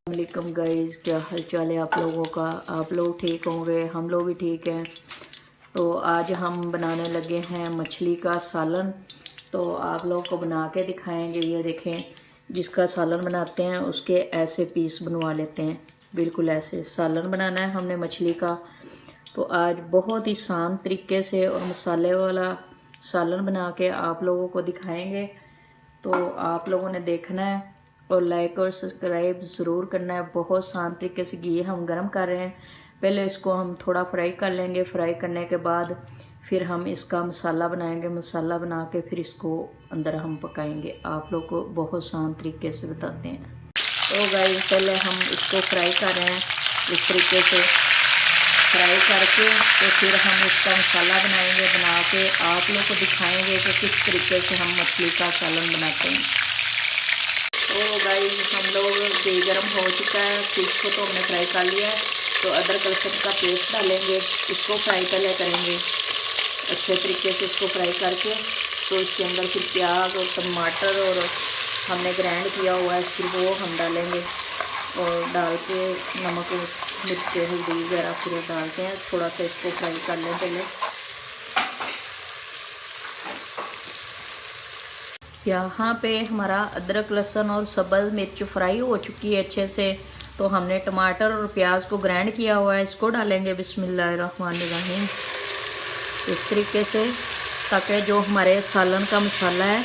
वालेकुम गाइस, क्या हाल चाल है आप लोगों का। आप लोग ठीक होंगे, हम लोग भी ठीक हैं। तो आज हम बनाने लगे हैं मछली का सालन। तो आप लोग को बना के दिखाएंगे। ये देखें, जिसका सालन बनाते हैं उसके ऐसे पीस बनवा लेते हैं। बिल्कुल ऐसे सालन बनाना है हमने मछली का। तो आज बहुत ही आसान तरीके से और मसाले वाला सालन बना के आप लोगों को दिखाएंगे। तो आप लोगों ने देखना है और लाइक और सब्सक्राइब ज़रूर करना है। बहुत आसान तरीके से घी हम गरम कर रहे हैं। पहले इसको हम थोड़ा फ्राई कर लेंगे। फ्राई करने के बाद फिर हम इसका मसाला बनाएंगे। मसाला बना के फिर इसको अंदर हम पकाएंगे। आप लोग को बहुत आसान तरीके से बताते हैं। तो गाइस, पहले हम इसको फ्राई कर रहे हैं इस तरीके से फ्राई करके। तो फिर हम इसका मसाला बनाएंगे। बना के आप लोग को दिखाएंगे कि किस तरीके से हम मछली का सालन बनाते हैं। तो गाइस, हम लोग घी गरम हो चुका है। फिश को तो हमने फ्राई कर लिया है। तो अदरक लहसुन का पेस्ट डालेंगे। इसको फ्राई पहले करेंगे अच्छे तरीके से। इसको फ्राई करके तो इसके अंदर फिर प्याज और टमाटर और हमने ग्राइंड किया हुआ है फिर वो हम डालेंगे। और डाल के नमक मिर्च हल्दी वगैरह फिर डालते हैं। थोड़ा सा इसको फ्राई कर लें पहले। यहाँ पे हमारा अदरक लहसुन और सब्ज़ मिर्च फ्राई हो चुकी है अच्छे से। तो हमने टमाटर और प्याज को ग्राइंड किया हुआ है, इसको डालेंगे बिस्मिल्लाहिर्रहमानिर्रहीम इस तरीके से, ताकि जो हमारे सालन का मसाला है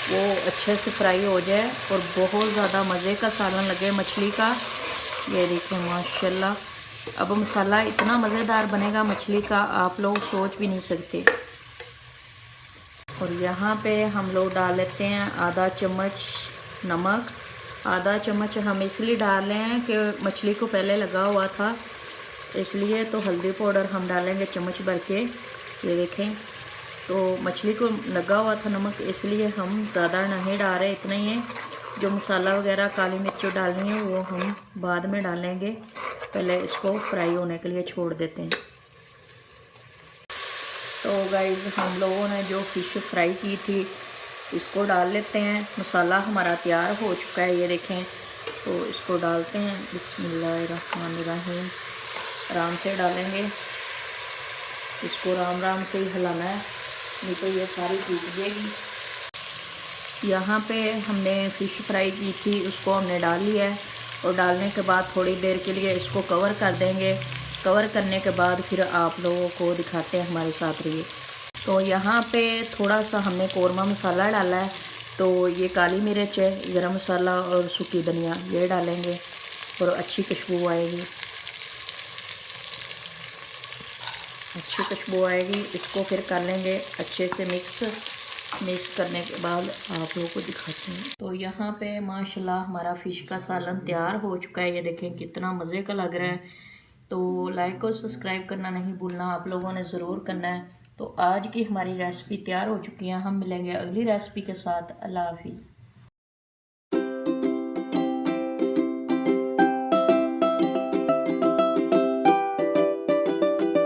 वो अच्छे से फ्राई हो जाए और बहुत ज़्यादा मज़े का सालन लगे मछली का। ये देखिए माशाल्लाह, अब मसाला इतना मज़ेदार बनेगा मछली का, आप लोग सोच भी नहीं सकते। और यहाँ पे हम लोग डाल लेते हैं आधा चम्मच नमक। आधा चम्मच हम इसलिए डाल रहे हैं कि मछली को पहले लगा हुआ था इसलिए। तो हल्दी पाउडर हम डालेंगे चम्मच भर के। ये देखें, तो मछली को लगा हुआ था नमक, इसलिए हम ज़्यादा नहीं डाल रहे, इतना ही है। जो मसाला वगैरह काली मिर्च डालनी है वो हम बाद में डालेंगे। पहले इसको फ्राई होने के लिए छोड़ देते हैं। तो गाइस, हम लोगों ने जो फ़िश फ्राई की थी इसको डाल लेते हैं। मसाला हमारा तैयार हो चुका है, ये देखें। तो इसको डालते हैं बिस्मिल्लाहिर्रहमानिर्रहीम। आराम से डालेंगे इसको, राम राम से ही हिलाना है, नहीं तो ये सारी टूट जाएगी। यहाँ पे हमने फ़िश फ्राई की थी उसको हमने डाल लिया है। और डालने के बाद थोड़ी देर के लिए इसको कवर कर देंगे। कवर करने के बाद फिर आप लोगों को दिखाते हैं, हमारे साथ रहिए। तो यहाँ पे थोड़ा सा हमने कौरमा मसाला डाला है। तो ये काली मिर्च है, गरम मसाला और सूखी धनिया ये डालेंगे और अच्छी खुशबू आएगी। अच्छी खुशबू आएगी। इसको फिर कर लेंगे अच्छे से मिक्स करने के बाद आप लोगों को दिखाते हैं। तो यहाँ पे माशाल्लाह हमारा फ़िश का सालन तैयार हो चुका है। ये देखें कितना मज़े का लग रहा है। तो लाइक और सब्सक्राइब करना नहीं भूलना, आप लोगों ने ज़रूर करना है। तो आज की हमारी रेसिपी तैयार हो चुकी है। हम मिलेंगे अगली रेसिपी के साथ। अल्लाह हाफिज़।